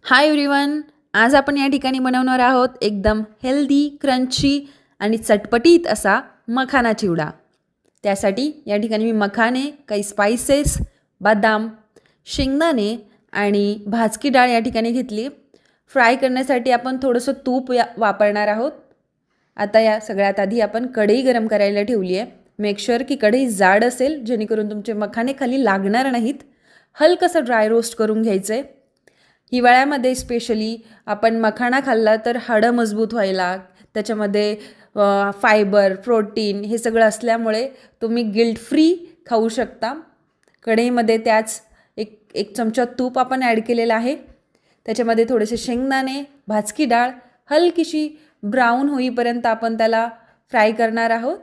Hi everyone. आज आपण या ठिकाणी बनवणार आहोत एकदम हेल्दी, क्रंची आणि चटपटीत असा मखाना चिवडा. त्यासाठी या ठिकाणी मी मखाने, काही स्पाइसेस, बदाम, शेंगदाणे आणि भाजकी डाळ या ठिकाणी घेतली. फ्राय करण्यासाठी आपण थोडंसं तूप वापरणार आहोत. आता या सगळ्यात आधी आपण कढई गरम करायला ठेवली आहे. मेक शुअर की कढई जाड असेल, जेणेकरून तुमचे मखाने खाली लागणार नाहीत. हलकंसं ड्राय रोस्ट करून घ्यायचं आहे. हिवाळ्यामध्ये स्पेशली आपण मखाना खाल्ला तर हाडं मजबूत व्हायला, त्याच्यामध्ये फायबर, प्रोटीन हे सगळं असल्यामुळे तुम्ही गिल्ट फ्री खाऊ शकता. कढईमध्ये त्याच एक चमचा तूप आपण ॲड केलेलं आहे. त्याच्यामध्ये थोडेसे शेंगदाणे, भाजकी डाळ हलकीशी ब्राऊन होईपर्यंत आपण त्याला फ्राय करणार आहोत.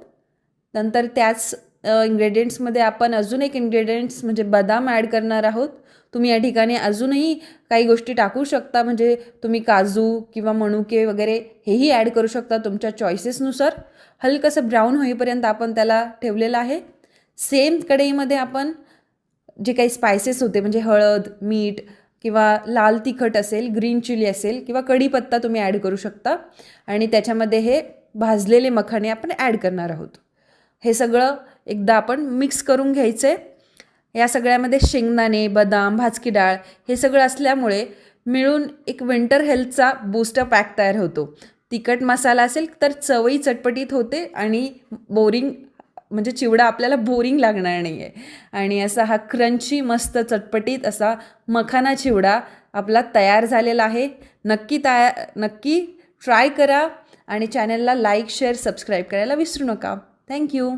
नंतर त्याच इंग्रेडियंट्समध्ये आपण अजून एक इंग्रेडियंट्स म्हणजे बदाम ॲड करणार आहोत. तुम्ही या ठिकाणी अजूनही काही गोष्टी टाकू शकता, म्हणजे तुम्ही काजू किंवा मनुके वगैरे हेही ॲड करू शकता तुमच्या चॉईसेसनुसार. हलकंसं ब्राऊन होईपर्यंत आपण त्याला ठेवलेलं आहे. सेम कढईमध्ये आपण जे काही स्पायसेस होते म्हणजे हळद, मीठ किंवा लाल तिखट असेल, ग्रीन चिली असेल किंवा कढीपत्ता तुम्ही ॲड करू शकता आणि त्याच्यामध्ये हे भाजलेले मखाणे आपण ॲड करणार आहोत. हे सगळं एकदा आपण मिक्स करून घ्यायचं आहे. या सगळ्यामध्ये शेंगदाणे, बदाम, भाजकी डाळ हे सगळं असल्यामुळे मिळून एक विंटर हेल्थचा बूस्टर पॅक तयार होतो. तिखट मसाला असेल तर चवही चटपटीत होते आणि बोरिंग म्हणजे चिवडा आपल्याला बोरिंग लागणार नाही आहे. आणि असा हा क्रंची मस्त चटपटीत असा मखाना चिवडा आपला तयार झालेला आहे. नक्की ट्राय करा आणि चॅनलला लाईक, शेअर, सबस्क्राईब करायला विसरू नका. थँक्यू.